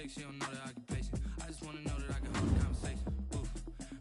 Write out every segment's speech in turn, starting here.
chick, she don't know that I can patient. I just wanna know that I can hold a conversation. Oof,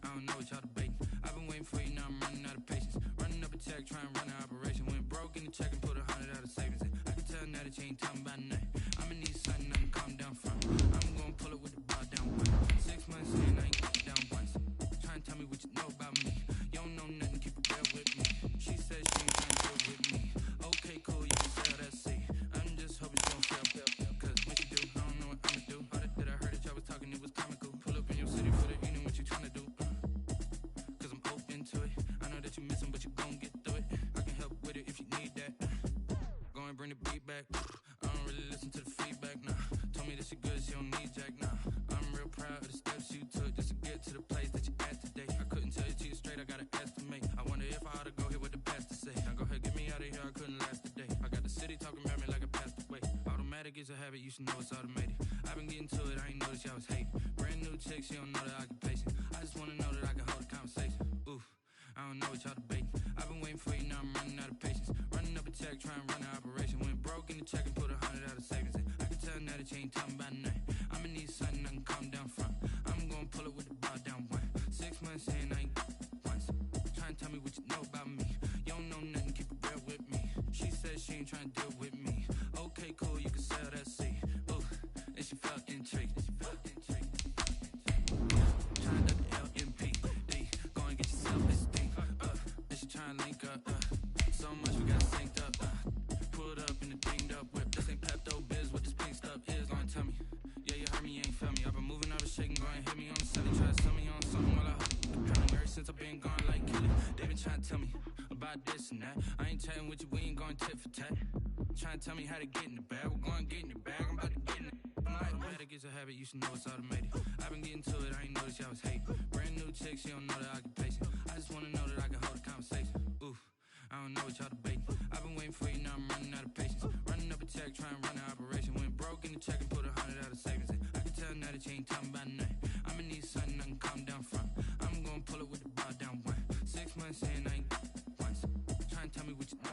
I don't know what y'all debating. I've been waiting for you, now I'm running out of patience. Running up a check, trying to run an operation. Went broke in the check and put 100 out of savings in. I can tell now that you ain't talking about nothing. I'ma need something I can calm down from. I'm gonna pull it with the bar down one. 6 months in, I ain't got it down once. Try and tell me what you know about me. You don't know nothing, keep it real with me. She says she ain't trying to deal with me. Okay, cool, you can sell that seat. I'm just hoping you don't fail. Cause what you do, I don't know what I'ma do. All that I heard that y'all was talking, it was comical. Pull up in your city for the evening, what you trying to do? Cause I'm open to it. I know that you missing, but you gon' get through it. I can help with it if you need that. Go and bring the beat back. I don't really listen to the feedback, nah. Told me that she good, she don't need Jack, nah. I'm real proud of the steps you took just to get to the place that you at today. I couldn't tell you to you straight, I gotta estimate. I wonder if I ought to go here with the pastor say. Now go ahead, get me out of here, I couldn't last a day. I got the city talking about me like a passed away. Automatic is a habit, you should know it's automated. I've been getting to it, I ain't noticed y'all was hating. Brand new chick, she don't know that I can patient. I just wanna know that I can hold a conversation. Oof, I don't know what y'all debating. I've been waiting for you, now I'm running out of patience. Running up a check, trying to run an operation. Went broke in the check and put 100 out of savings in. I can tell now that you ain't talking about nothing. I'ma need something I can calm down from. I'm gonna pull it with the bar down one. 6 months in, I ain't once. Try and tell me what you know about me. You don't know nothing, keep it real with me. She says she ain't trying to deal with me. Okay, cool, you can sell that seat. Ooh, and she felt intrigued. Trying to LMP. Go and get your self-esteem. And she trying to link up. So much we got synced up. Pulled up in the dinged up whip. This ain't Pepto-Biz, what this pink stuff is. Long tell me. Yeah, you heard me, you ain't felt me. I've been moving, I've been shaking, go and hit me on the celly. Try to sell me on something while I hold the pound. Ever since I've been gone like Kelly. They been trying to tell me about this and that. I ain't chatting with you, we ain't going tit for tat. Trying to tell me how to get in the bag. We're going to get in the bag, I'm about to get in it. Automatic is a habit, you should know it's automated. I've been getting to it, I ain't noticed y'all was hating. Brand new chick, she don't know that I can patient. I just wanna know that I can hold a conversation. Oof, I don't know what y'all debating. I've been waiting for you, now I'm running out of patience. Running up a check, trying to run an operation. Went broke in the check and put 100 out of savings in. I can tell now that you ain't talking about nothing. I'ma need something I can calm down from. I'm gonna pull it with the bar down one. 6 months in, I ain't once. Try and tell me what you know.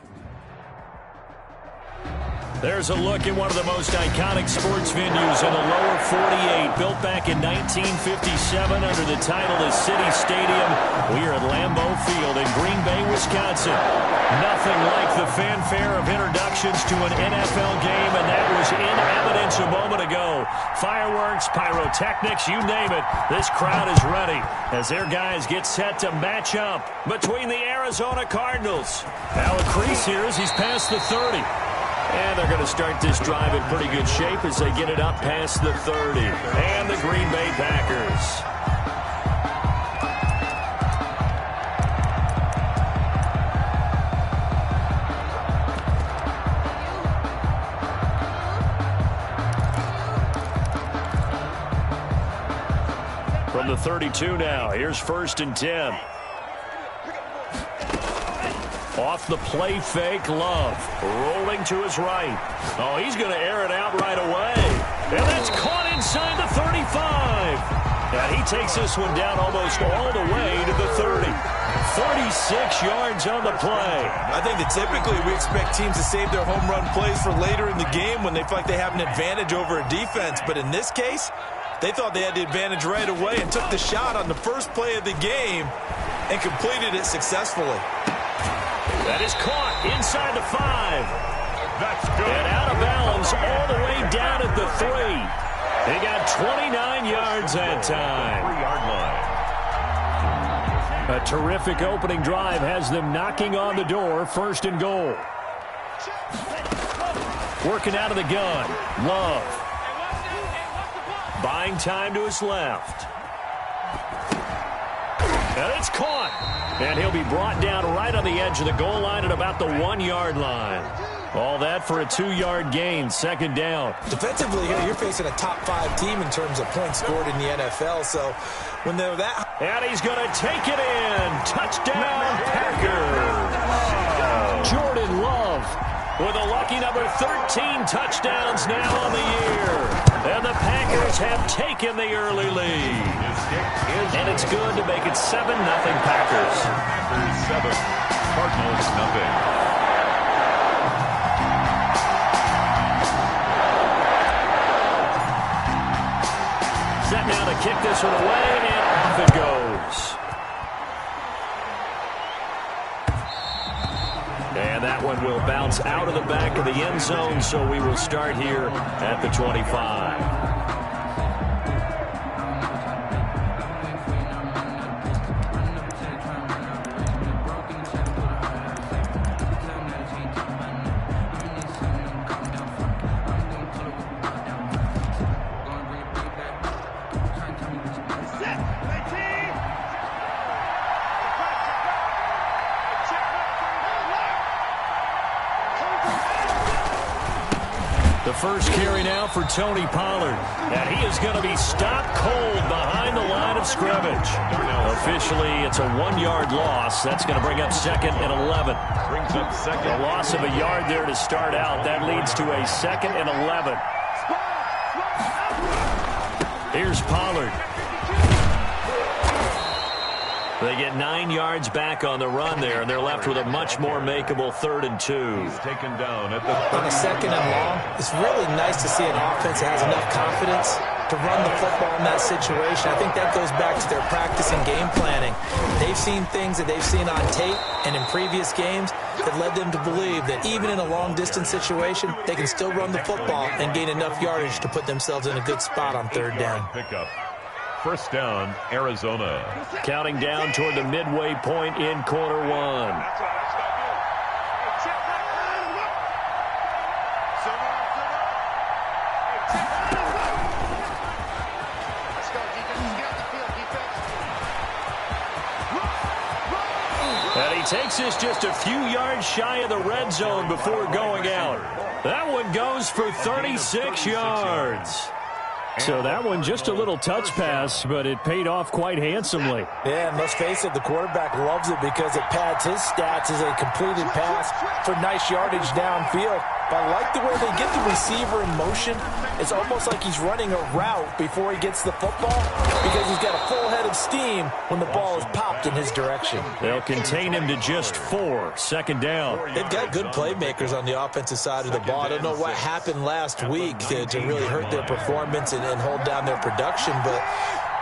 There's a look at one of the most iconic sports venues in the lower 48. Built back in 1957 under the title of City Stadium. We are at Lambeau Field in Green Bay, Wisconsin. Nothing like the fanfare of introductions to an NFL game, and that was in evidence a moment ago. Fireworks, pyrotechnics, you name it. This crowd is ready as their guys get set to match up between the Arizona Cardinals. Now a crease here as he's past the 30. And they're going to start this drive in pretty good shape as they get it up past the 30. And the Green Bay Packers. From the 32 now, here's 1st and 10. Off the play fake, Love. Rolling to his right. Oh, he's going to air it out right away. And that's caught inside the 35. And he takes this one down almost all the way to the 30. 46 yards on the play. I think that typically we expect teams to save their home run plays for later in the game when they feel like they have an advantage over a defense. But in this case, they thought they had the advantage right away and took the shot on the first play of the game and completed it successfully. That is caught inside the 5. That's good. And out of bounds all the way down at the 3. They got 29 yards that time. 3-yard line. A terrific opening drive has them knocking on the door. 1st and goal. Working out of the gun. Love. Buying time to his left. And it's caught. And he'll be brought down right on the edge of the goal line at about the 1-yard line. All that for a 2-yard gain, 2nd down. Defensively here, you're facing a top 5 team in terms of points scored in the NFL. So when they're that... And he's going to take it in. Touchdown, Packers. Jordan Love with a lucky number 13 touchdowns now on the year. And the Packers have taken the early lead. And it's good to make it 7-0 Packers. Packers 7, Cardinals 0. kick this one away, and off it goes. And that one will bounce out of the back of the end zone, so we will start here at the 25. The first carry now for Tony Pollard. And he is going to be stopped cold behind the line of scrimmage. Officially, it's a 1-yard loss. That's going to bring up 2nd and 11. Brings up second. A loss of a yard there to start out. That leads to a 2nd and 11. Here's Pollard. They get 9 yards back on the run there, and they're left with a much more makeable 3rd and 2. He's taken down at the On a 2nd and long, it's really nice to see an offense that has enough confidence to run the football in that situation. I think that goes back to their practice and game planning. They've seen things that they've seen on tape and in previous games that led them to believe that even in a long-distance situation, they can still run the football and gain enough yardage to put themselves in a good spot on 3rd down. Pickup. First down, Arizona. Counting down toward the midway point in quarter 1. And he takes this just a few yards shy of the red zone before going out. That one goes for 36 yards. So that one just a little touch pass, but it paid off quite handsomely. Yeah, and let's face it, the quarterback loves it because it pads his stats as a completed pass for nice yardage downfield. But I like the way they get the receiver in motion. It's almost like he's running a route before he gets the football because he's got a full head of steam when the ball is popped in his direction. They'll contain him to just 4. 2nd down. They've got good playmakers on the offensive side of the ball. I don't know what happened last week to really hurt their performance and hold down their production, but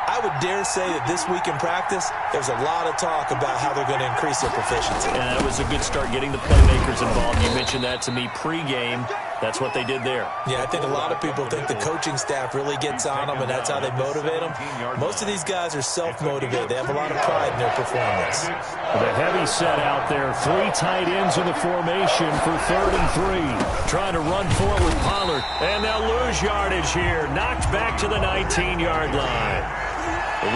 I would dare say that this week in practice, there's a lot of talk about how they're going to increase their proficiency. And that was a good start getting the playmakers involved. You mentioned that to me pregame. That's what they did there. Yeah, I think a lot of people think the coaching staff really gets on them, and that's how they motivate them. Most of these guys are self-motivated. They have a lot of pride in their performance. The heavy set out there. 3 tight ends in the formation for 3rd and 3. Trying to run for it with Pollard. And they'll lose yardage here. Knocked back to the 19-yard line.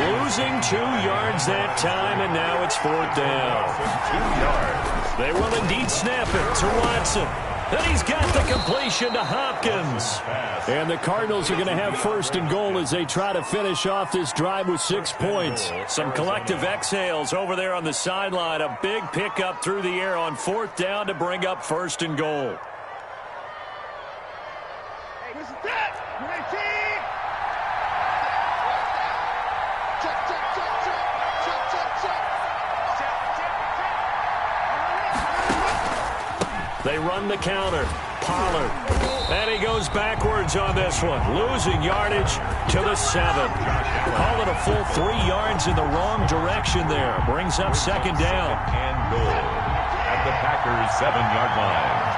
Losing 2 yards that time, and now it's 4th down. 2 yards. They will indeed snap it to Watson. And he's got the completion to Hopkins. And the Cardinals are going to have 1st and goal as they try to finish off this drive with 6 points. Some collective exhales over there on the sideline. A big pickup through the air on 4th down to bring up 1st and goal. Hey, listen to that. 19. They run the counter. Pollard. And he goes backwards on this one. Losing yardage to the 7. Call it a full 3 yards in the wrong direction there. Brings up 2nd down. And goal at the Packers' 7-yard line.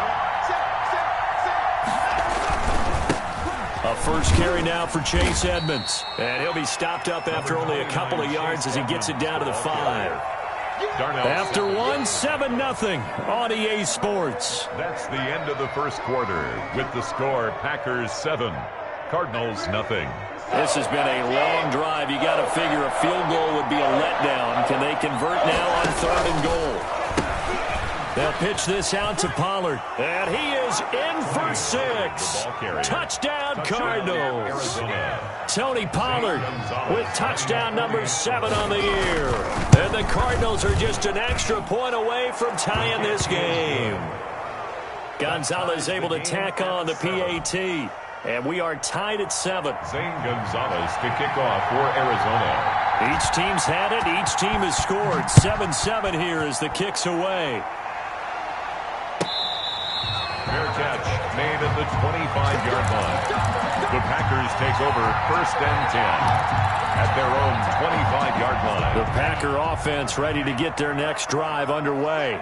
A first carry now for Chase Edmonds. And he'll be stopped up after only a couple of yards as he gets it down to the 5. After 1, 7-0 on EA Sports. That's the end of the first quarter with the score Packers 7, Cardinals 0. This has been a long drive. You got to figure a field goal would be a letdown. Can they convert now on 3rd and goal? They'll pitch this out to Pollard. And he is in for 6. Touchdown, Cardinals. Tony Pollard with touchdown number 7 on the year. And the Cardinals are just an extra point away from tying this game. Gonzalez able to tack on the PAT. And we are tied at 7. Zane Gonzalez to kick off for Arizona. Each team's had it. Each team has scored. 7-7 here as the kick's away. Fair catch made at the 25-yard line. The Packers take over 1st and 10 at their own 25-yard line. The Packer offense ready to get their next drive underway.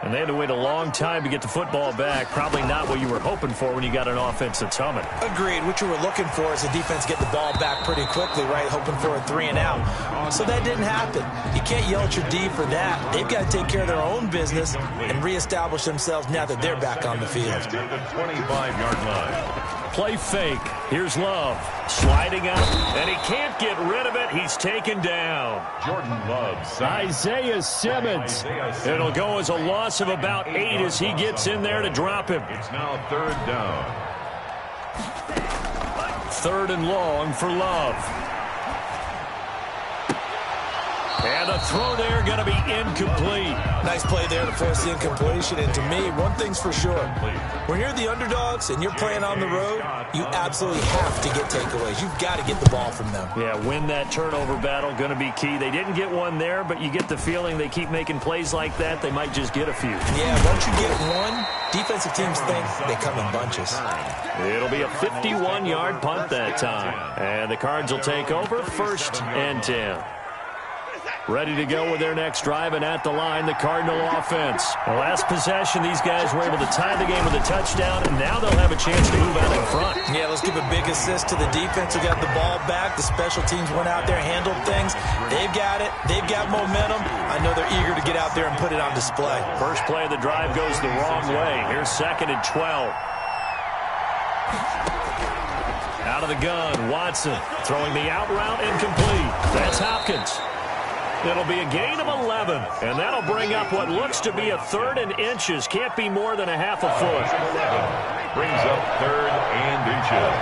And they had to wait a long time to get the football back. Probably not what you were hoping for when you got an offense that's humming. Agreed. What you were looking for is the defense get the ball back pretty quickly, right? Hoping for a 3 and out. So that didn't happen. You can't yell at your D for that. They've got to take care of their own business and reestablish themselves now that they're back on the field. At the 25-yard line. Play fake. Here's Love. Sliding out, and he can't get rid of it. He's taken down. Jordan Love. Isaiah Simmons. It'll go as a loss of about 8 as he gets in there to drop him. It's now 3rd down. 3rd and long for Love. And the throw there going to be incomplete. Nice play there to force the incompletion. And to me, one thing's for sure. When you're the underdogs and you're playing on the road, you absolutely have to get takeaways. You've got to get the ball from them. Yeah, win that turnover battle, going to be key. They didn't get one there, but you get the feeling they keep making plays like that, they might just get a few. Yeah, once you get one, defensive teams think they come in bunches. It'll be a 51-yard punt that time. And the Cards will take over 1st and 10. Ready to go with their next drive, and at the line, the Cardinal offense. The last possession, these guys were able to tie the game with a touchdown, and now they'll have a chance to move out in front. Yeah, let's give a big assist to the defense who got the ball back. The special teams went out there, handled things. They've got it. They've got momentum. I know they're eager to get out there and put it on display. First play of the drive goes the wrong way. Here's 2nd and 12. Out of the gun, Watson throwing the out route incomplete. That's Hopkins. It'll be a gain of 11, and that'll bring up what looks to be a 3rd and inches. Can't be more than a half a foot. Brings up 3rd and inches.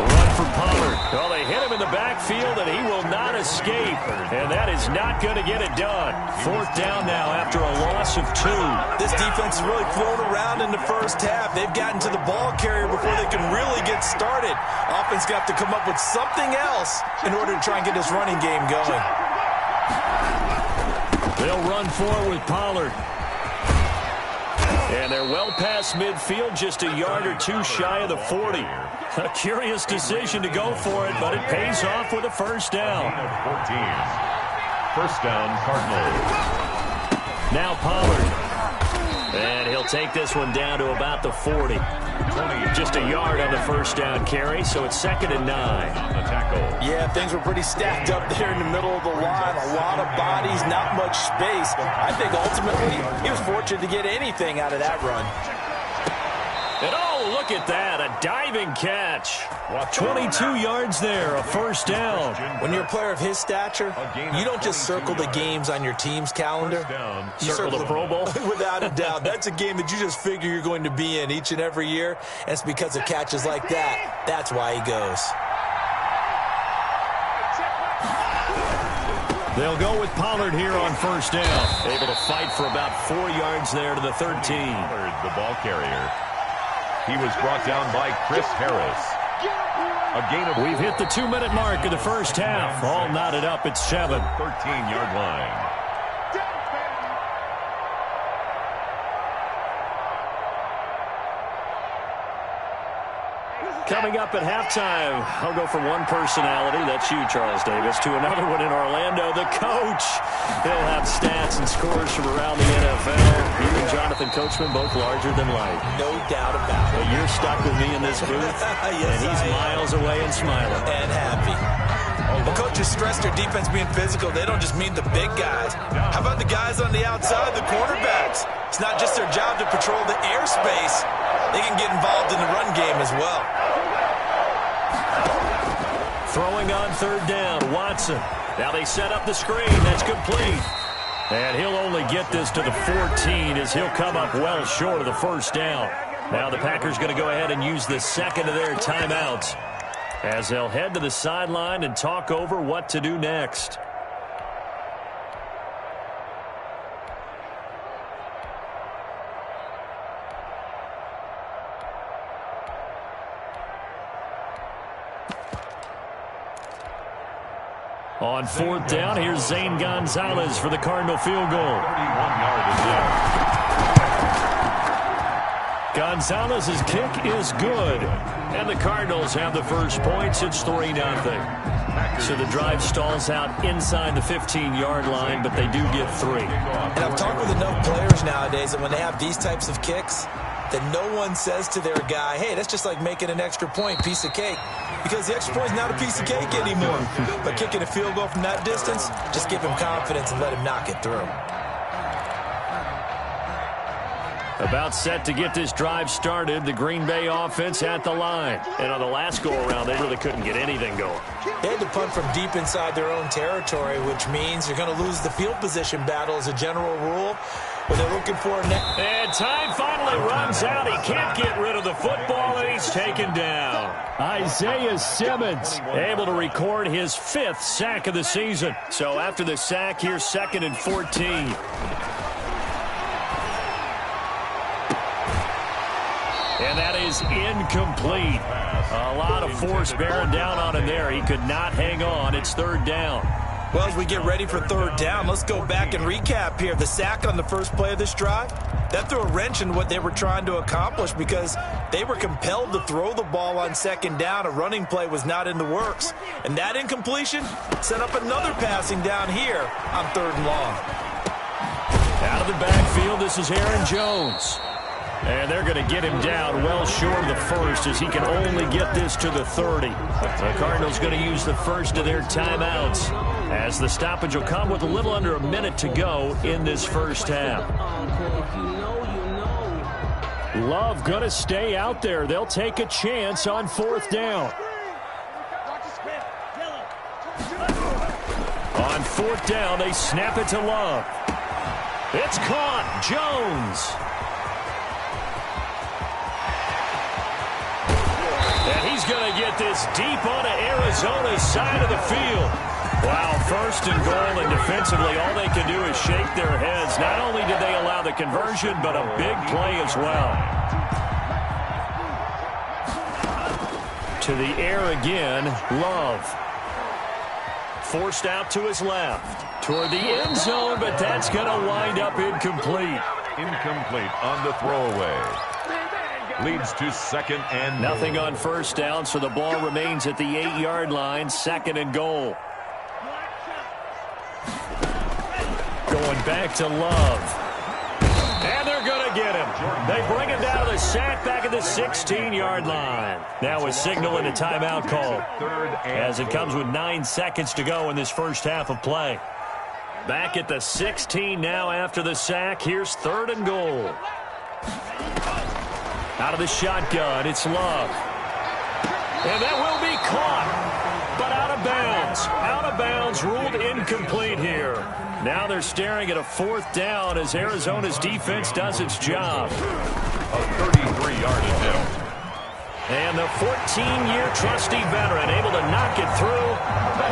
Run for Pollard. Well, they hit him in the backfield, and he will not escape. And that is not going to get it done. 4th down now after a loss of 2. This defense has really flown around in the first half. They've gotten to the ball carrier before they can really get started. Offense got to come up with something else in order to try and get this running game going. They'll run forward with Pollard. And they're well past midfield, just a yard or 2 shy of the 40. A curious decision to go for it, but it pays off with a 1st down. 14. 1st down, Cardinals. Now Pollard. And he'll take this one down to about the 40. Just a yard on the 1st down carry, so it's 2nd and 9. On the tackle. Yeah, things were pretty stacked up there in the middle of the line. A lot of bodies, not much space. I think ultimately he was fortunate to get anything out of that run. And oh, look at that, a diving catch. 22 yards there, a 1st down. When you're a player of his stature, you don't just circle the games on your team's calendar. You Circle the Pro Bowl. Without a doubt. That's a game that you just figure you're going to be in each and every year. And it's because of catches like that. That's why he goes. They'll go with Pollard here on 1st down. Able to fight for about 4 yards there to the 13. Pollard, the ball carrier. He was brought down by Chris Harris. A gain of... We've hit the 2-minute mark of the first half. All knotted up at 7. 13-yard line. Coming up at halftime, I'll go from one personality, that's you, Charles Davis, to another one in Orlando, the coach. He'll have stats and scores from around the NFL. You and Jonathan Coachman, both larger than life. No doubt about it. But you're stuck with me in this booth, Yes, and he's miles away and smiling. And happy. The coaches stress their defense being physical. They don't just mean the big guys. How about the guys on the outside, the quarterbacks? It's not just their job to patrol the airspace. They can get involved in the run game as well. Throwing on 3rd down, Watson. Now they set up the screen. That's complete. And he'll only get this to the 14 as he'll come up well short of the 1st down. Now the Packers going to go ahead and use the 2nd of their timeouts as they'll head to the sideline and talk over what to do next. On 4th down, here's Zane Gonzalez for the Cardinal field goal. 31-yard attempt. Gonzalez's kick is good. And the Cardinals have the first points. It's 3-0. So the drive stalls out inside the 15-yard line, but they do get 3. And I've talked with enough players nowadays that when they have these types of kicks, that no one says to their guy, hey, that's just like making an extra point, piece of cake. Because the extra point is not a piece of cake anymore. But kicking a field goal from that distance, just give him confidence and let him knock it through. About set to get this drive started, the Green Bay offense at the line. And on the last go-around, they really couldn't get anything going. They had to punt from deep inside their own territory, which means you're going to lose the field position battle as a general rule. When they're looking for a and time finally runs out. He can't get rid of the football, and he's taken down. Isaiah Simmons able to record his 5th sack of the season. So after the sack, here's 2nd and 14. And that is incomplete. A lot of force bearing down on him there. He could not hang on. It's 3rd down. Well, as we get ready for 3rd down, let's go back and recap here. The sack on the first play of this drive, that threw a wrench in what they were trying to accomplish because they were compelled to throw the ball on 2nd down. A running play was not in the works. And that incompletion set up another passing down here on 3rd and long. Out of the backfield, this is Aaron Jones. And they're going to get him down well short of the first as he can only get this to the 30. The Cardinals going to use the first of their timeouts as the stoppage will come with a little under a minute to go in this first half. Love going to stay out there. They'll take a chance on 4th down. On 4th down, they snap it to Love. It's caught. Jones. And he's going to get this deep onto Arizona's side of the field. Wow, 1st and goal, and defensively all they can do is shake their heads. Not only did they allow the conversion, but a big play as well. To the air again, Love. Forced out to his left. Toward the end zone, but that's going to wind up incomplete. Incomplete on the throwaway. Leads to 2nd and nothing on 1st down, so the ball remains at the 8-yard line. 2nd and goal. Going back to Love. And they're going to get him. They bring him down to the sack back at the 16-yard line. Now a signal and a timeout call as it comes with 9 seconds to go in this first half of play. Back at the 16 now after the sack. Here's 3rd and goal. Out of the shotgun, it's Love. And that will be caught, but out of bounds. Out of bounds, ruled incomplete here. Now they're staring at a 4th down as Arizona's defense does its job. A 33-yard attempt. And the 14-year trusty veteran able to knock it through,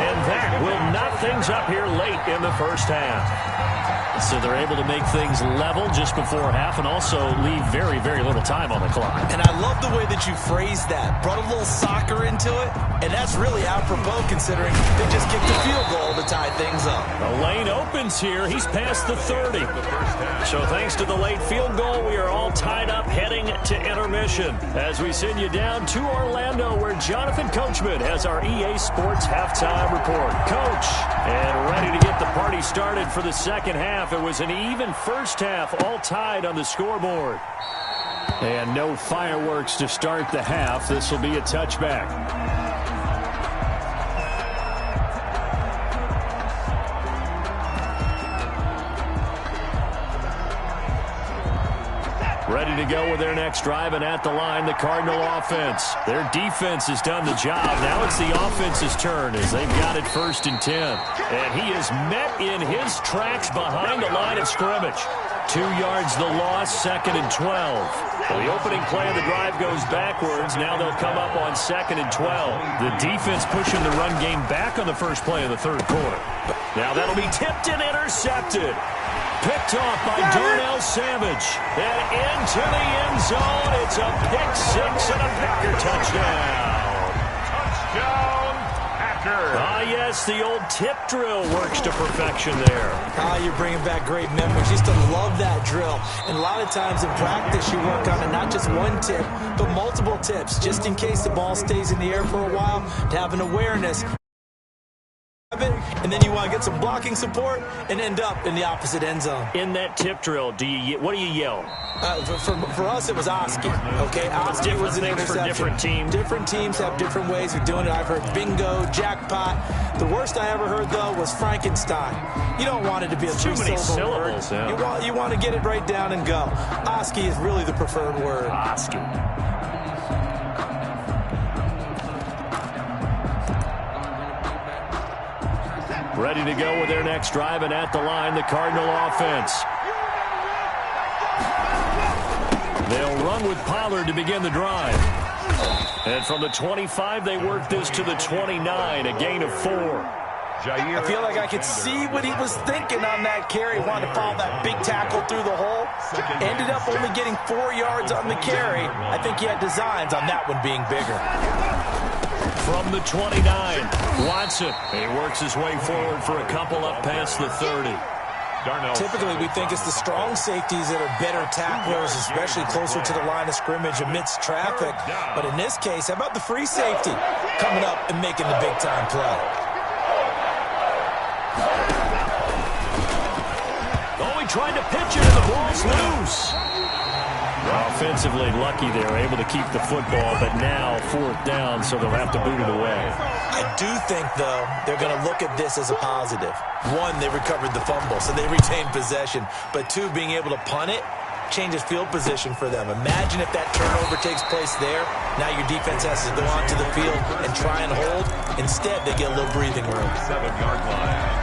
and that will knot things up here late in the first half. So they're able to make things level just before half and also leave very, very little time on the clock. And I love the way that you phrased that. Brought a little soccer into it, and that's really apropos considering they just kicked a field goal to tie things up. The lane opens here. He's past the 30. So thanks to the late field goal, we are all tied up heading to intermission as we send you down to Orlando where Jonathan Coachman has our EA Sports halftime report. Coach, and ready to get the party started for the second half. It was an even first half, all tied on the scoreboard. And no fireworks to start the half. This will be a touchback. Ready to go with their next drive, and at the line, the Cardinal offense. Their defense has done the job. Now it's the offense's turn as they've got it 1st and 10. And he is met in his tracks behind the line of scrimmage. 2 yards the loss, 2nd and 12. Well, the opening play of the drive goes backwards. Now they'll come up on 2nd and 12. The defense pushing the run game back on the first play of the 3rd quarter. Now that'll be tipped and intercepted. Picked off by Darnell Savage. And into the end zone. It's a pick 6 and a Packer touchdown. Touchdown, Packer. Ah, yes, the old tip drill works to perfection there. Ah, you're bringing back great memories. Used to love that drill. well. And a lot of times in practice, you work on it, not just one tip, but multiple tips, just in case the ball stays in the air for a while, to have an awareness. And then you want to get some blocking support and end up in the opposite end zone. In that tip drill, what do you yell? For us, it was Oski. Okay, Oski was an interception. For different teams. Different teams have different ways of doing it. I've heard bingo, jackpot. The worst I ever heard, though, was Frankenstein. You don't want it to be a three-syllable word. Yeah. You want to get it right down and go. Oski is really the preferred word. Oski. Ready to go with their next drive, and at the line, the Cardinal offense. They'll run with Pollard to begin the drive. And from the 25, they work this to the 29, a gain of 4. I feel like I could see what he was thinking on that carry. Wanted to follow that big tackle through the hole. Ended up only getting 4 yards on the carry. I think he had designs on that one being bigger. From the 29, Watson. He works his way forward for a couple up past the 30. Typically, we think it's the strong safeties that are better tacklers, especially closer to the line of scrimmage amidst traffic. But in this case, how about the free safety coming up and making the big-time play? Oh, he tried to pitch it, and the ball's loose. Offensively, lucky they were able to keep the football, but now 4th down, so they'll have to boot it away. I do think, though, they're going to look at this as a positive. 1, they recovered the fumble, so they retained possession. But 2, being able to punt it changes field position for them. Imagine if that turnover takes place there. Now your defense has to go onto the field and try and hold. Instead, they get a little breathing room. 7-yard line.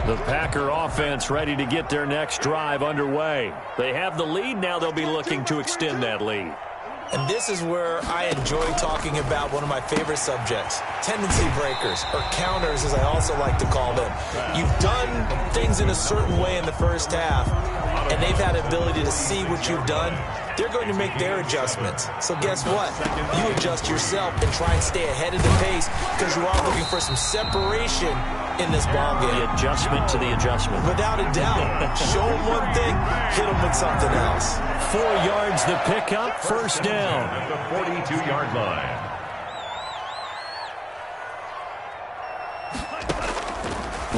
The Packer offense ready to get their next drive underway. They have the lead. Now they'll be looking to extend that lead. And this is where I enjoy talking about one of my favorite subjects, tendency breakers, or counters as I also like to call them. You've done things in a certain way in the first half, and they've had the ability to see what you've done. They're going to make their adjustments. So guess what? You adjust yourself and try and stay ahead of the pace because you are looking for some separation in this ballgame. The adjustment to the adjustment. Without a doubt. Show them one thing, hit them with something else. 4 yards the pickup, 1st down. At the 42-yard line.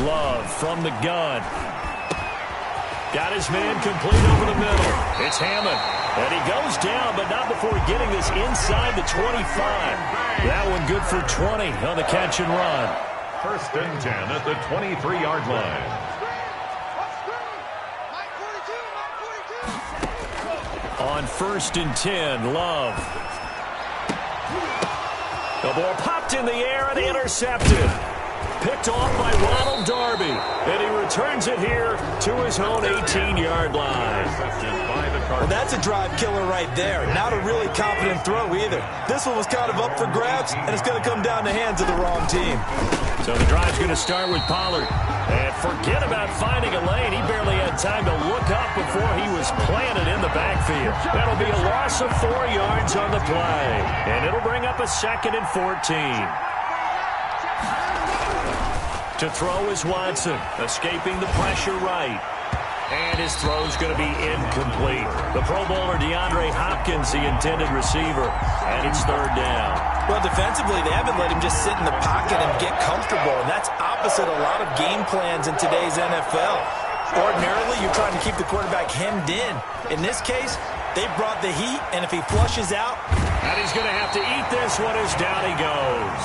Love from the gun. Got his man complete over the middle. It's Hammond. And he goes down, but not before getting this inside the 25. That one good for 20 on the catch and run. 1st and 10 at the 23-yard line. On 1st and 10, Love. The ball popped in the air and intercepted. Picked off by Ronald Darby. And he returns it here to his own 18-yard line. Well, that's a drive killer right there. Not a really confident throw either. This one was kind of up for grabs, and it's going to come down the hands of the wrong team. So the drive's going to start with Pollard. And forget about finding a lane. He barely had time to look up before he was planted in the backfield. That'll be a loss of 4 yards on the play. And it'll bring up a 2nd and 14. To throw is Watson, escaping the pressure right. And his throw's going to be incomplete. The Pro Bowler DeAndre Hopkins, the intended receiver, and it's 3rd down. Well, defensively, they haven't let him just sit in the pocket and get comfortable, and that's opposite a lot of game plans in today's NFL. Ordinarily, you're trying to keep the quarterback hemmed in. In this case, they brought the heat, and if he flushes out... And he's going to have to eat this one as down he goes.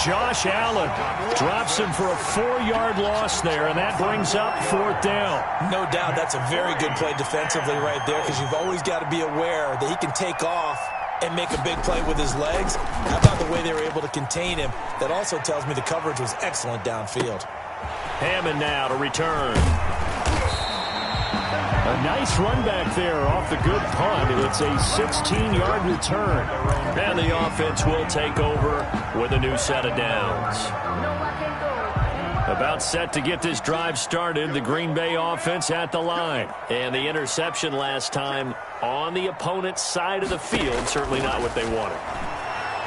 Josh Allen drops him for a 4-yard loss there, and that brings up 4th down. No doubt that's a very good play defensively right there because you've always got to be aware that he can take off and make a big play with his legs. How about the way they were able to contain him? That also tells me the coverage was excellent downfield. Hammond now to return. A nice run back there off the good punt. It's a 16-yard return. And the offense will take over with a new set of downs. About set to get this drive started. The Green Bay offense at the line. And the interception last time on the opponent's side of the field. Certainly not what they wanted.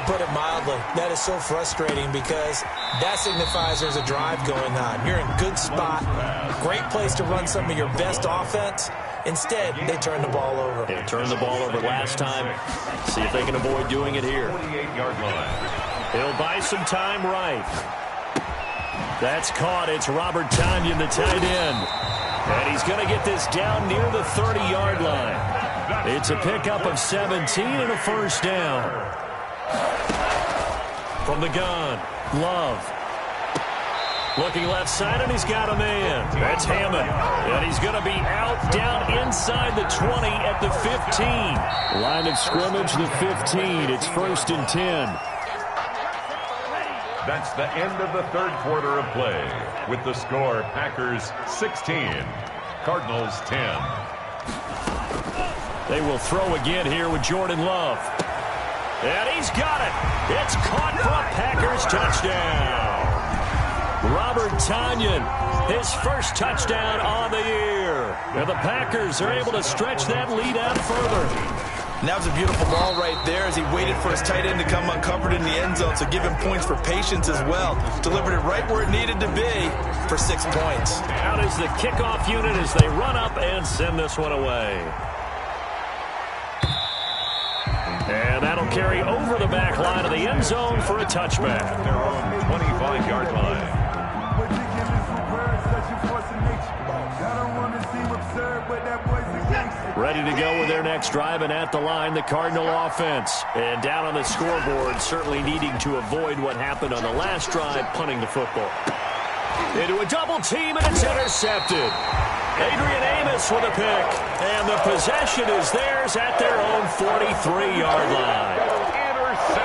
Put it mildly, that is so frustrating because That signifies there's a drive going on. You're in a good spot. Great place to run some of your best offense. Instead, they turn the ball over. They turned the ball over last time. See if they can avoid doing it here. 48-yard line. He'll buy some time right. That's caught. It's Robert Tonyan, the tight end. And he's going to get this down near the 30-yard line. It's a pickup of 17 and a first down. From the gun, Love. Looking left side, and he's got a man. That's Hammond. And he's going to be out down inside the 20 at the 15. Line of scrimmage, the 15. It's 1st and 10. That's the end of the third quarter of play. With the score, Packers 16, Cardinals 10. They will throw again here with Jordan Love. And he's got it. It's caught for a Packers touchdown. Robert Tonyan, his first touchdown on the year. And the Packers are able to stretch that lead out further. And that was a beautiful ball right there as he waited for his tight end to come uncovered in the end zone, so give him points for patience as well. Delivered it right where it needed to be for 6 points. Out is the kickoff unit as they run up and send this one away. And that'll carry over the back line of the end zone for a touchback. Their own 25-yard line. Ready to go with their next drive, and at the line, the Cardinal offense. And down on the scoreboard, certainly needing to avoid what happened on the last drive, punting the football. Into a double team, and it's intercepted. Adrian Amos with a pick, and the possession is theirs at their own 43-yard line.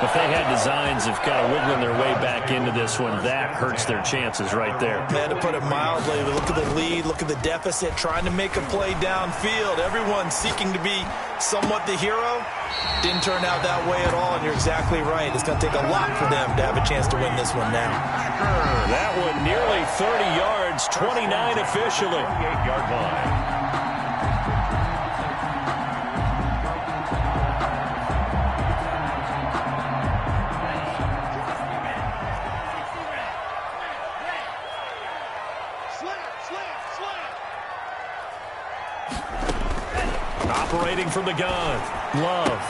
If they had designs of kind of wiggling their way back into this one, that hurts their chances right there. Man, to put it mildly, look at the lead, look at the deficit, trying to make a play downfield. Everyone seeking to be somewhat the hero. Didn't turn out that way at all, and you're exactly right. It's going to take a lot for them to have a chance to win this one now. That one nearly 30 yards, 29 officially. 28-yard line. Operating from the gun, Love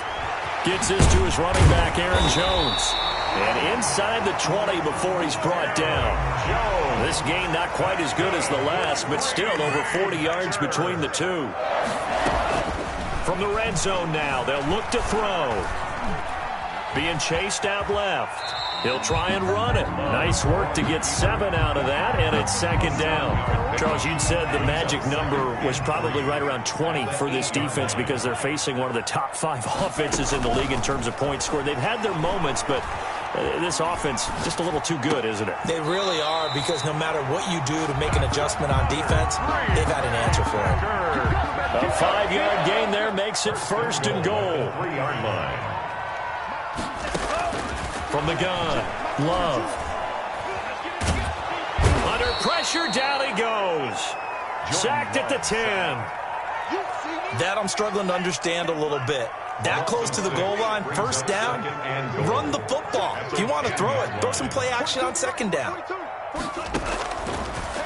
gets this to his running back, Aaron Jones. And inside the 20 before he's brought down. This game not quite as good as the last, but still over 40 yards between the two. From the red zone now, they'll look to throw. Being chased out left. He'll try and run it. Nice work to get 7 out of that, and it's 2nd down. Charles, you'd said the magic number was probably right around 20 for this defense because they're facing one of the top 5 offenses in the league in terms of points scored. They've had their moments, but this offense just a little too good, isn't it? They really are, because no matter what you do to make an adjustment on defense, they've had an answer for it. A 5-yard gain there makes it 1st and goal. 3-yard line. From the gun, Love. Under pressure, down he goes. Sacked at the 10. That I'm struggling to understand a little bit. That close to the goal line, 1st down, run the football. If you want to throw it, throw some play action on 2nd down.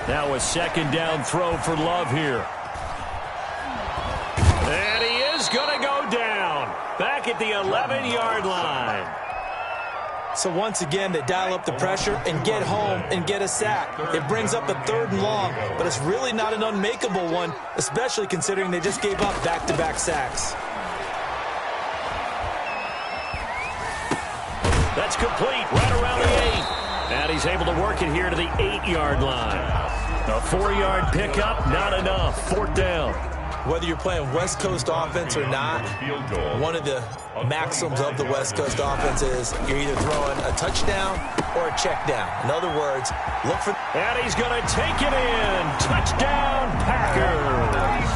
Now a 2nd down throw for Love here. And he is going to go down. Back at the 11-yard line. So once again, they dial up the pressure and get home and get a sack. It brings up a 3rd and long, but it's really not an unmakeable one, especially considering they just gave up back-to-back sacks. That's complete right around the 8. And he's able to work it here to the 8-yard line. A 4-yard pickup, not enough. 4th down. Whether you're playing West Coast offense or not, one of the maxims of the West Coast offense is you're either throwing a touchdown or a check down. In other words, look for... And he's going to take it in. Touchdown, Packers.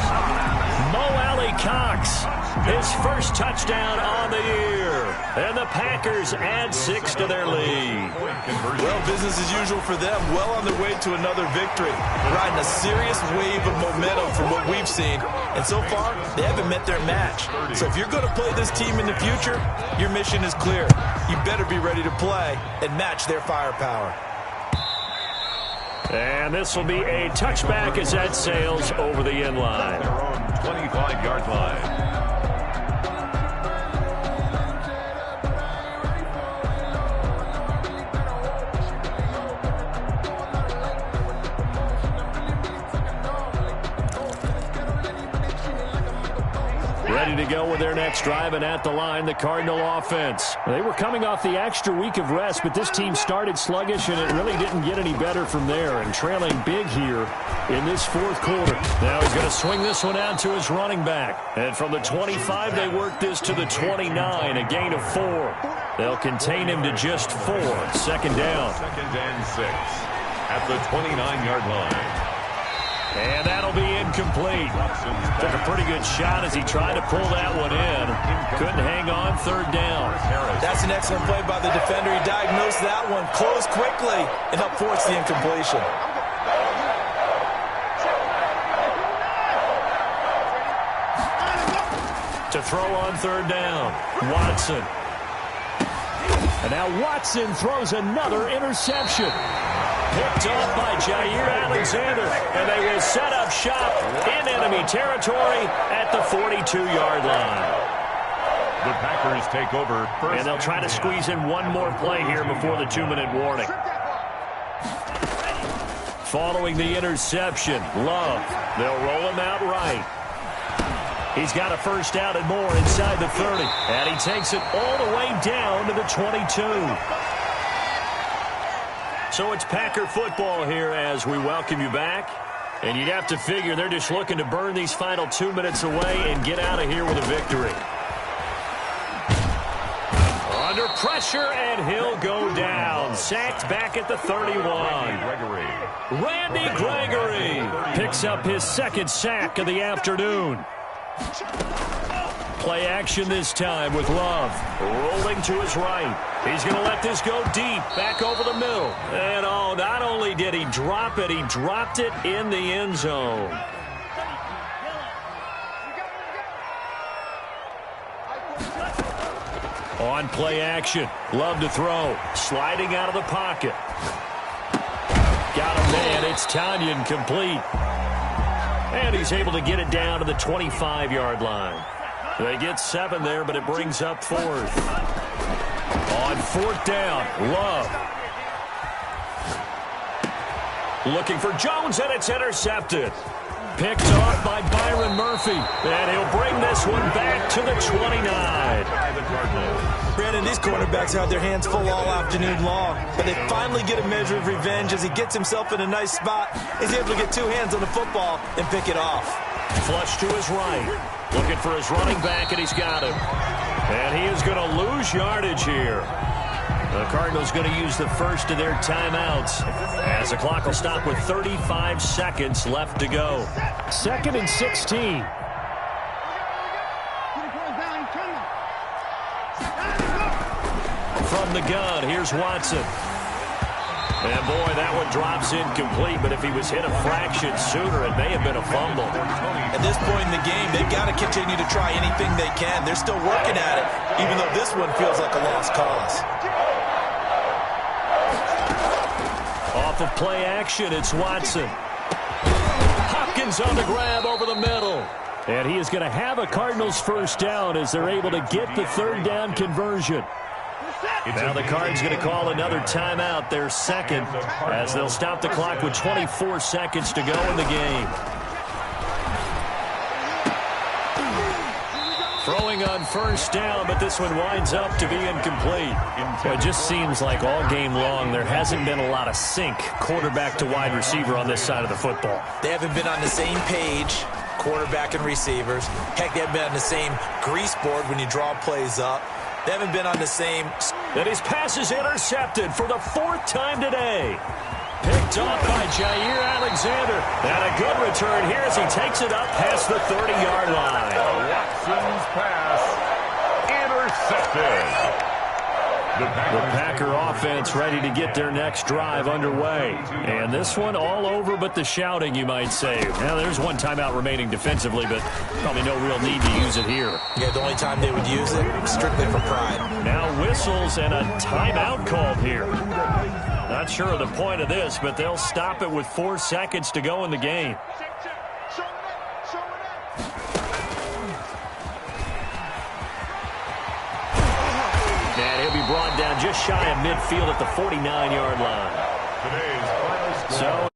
Mo Alley Cox, his first touchdown on the year. And the Packers add 6 to their lead. Well, business as usual for them. Well on their way to another victory. Riding a serious wave of momentum from what we've seen. And so far, they haven't met their match. So if you're going to play this team in the future, your mission is clear. You better be ready to play and match their firepower. And this will be a touchback as that sails over the end line. Their own 25-yard line. Ready to go with their next drive, and at the line, the Cardinal offense. They were coming off the extra week of rest, but this team started sluggish, and it really didn't get any better from there, and trailing big here in this fourth quarter. Now he's going to swing this one out to his running back. And from the 25, they work this to the 29, a gain of 4. They'll contain him to just 4. Second down. 2nd and 6 at the 29-yard line. And that'll be incomplete. Took a pretty good shot as he tried to pull that one in. Couldn't hang on. Third down. That's an excellent play by the defender. He diagnosed that one, closed quickly, and helped force the incompletion. To throw on third down, Watson. And now Watson throws another interception. Picked off by Jair Alexander, and they will set up shop in enemy territory at the 42-yard line. The Packers take over first. And they'll try to squeeze in one more play here before the 2-minute warning. Following the interception, Love. They'll roll him out right. He's got a first down and more inside the 30. And he takes it all the way down to the 22. So it's Packer football here as we welcome you back. And you'd have to figure they're just looking to burn these final 2 minutes away and get out of here with a victory. Under pressure, and he'll go down. Sacked back at the 31. Randy Gregory picks up his second sack of the afternoon. Play action this time with Love. Rolling to his right. He's going to let this go deep, back over the middle. And oh, not only did he drop it, he dropped it in the end zone. On play action, Love to throw. Sliding out of the pocket. Got a man, it's Tanyan complete. And he's able to get it down to the 25-yard line. They get 7 there, but it brings up 4th. On 4th down, Love. Looking for Jones, and it's intercepted. Picked off by Byron Murphy. And he'll bring this one back to the 29. Brandon, these quarterbacks have their hands full all afternoon long, but they finally get a measure of revenge as he gets himself in a nice spot. He's able to get 2 hands on the football and pick it off. Flush to his right. Looking for his running back, and he's got him. And he is going to lose yardage here. The Cardinals going to use the first of their timeouts as the clock will stop with 35 seconds left to go. 2nd and 16. From the gun, here's Watson. And boy, that one drops incomplete, but if he was hit a fraction sooner, it may have been a fumble. At this point in the game, they've got to continue to try anything they can. They're still working at it, even though this one feels like a lost cause. Off of play action, it's Watson. Hopkins on the grab over the middle. And he is going to have a Cardinals first down as they're able to get the 3rd down conversion. Now the Cards going to call another timeout, their second, as they'll stop the clock with 24 seconds to go in the game. Throwing on first down, but this one winds up to be incomplete. Well, it just seems like all game long there hasn't been a lot of sync quarterback to wide receiver on this side of the football. They haven't been on the same page, quarterback and receivers. Heck, they haven't been on the same grease board when you draw plays up. They haven't been on the same. And his pass is intercepted for the 4th time today. Picked off by Jair Alexander. And a good return here as he takes it up past the 30-yard line. Watson's pass intercepted. The Packer offense ready to get their next drive underway. And this one all over but the shouting, you might say. Now, there's one timeout remaining defensively, but probably no real need to use it here. Yeah, the only time they would use it, strictly for pride. Now whistles and a timeout called here. Not sure of the point of this, but they'll stop it with 4 seconds to go in the game. And he'll be brought down just shy of midfield at the 49-yard line. Today's final score. So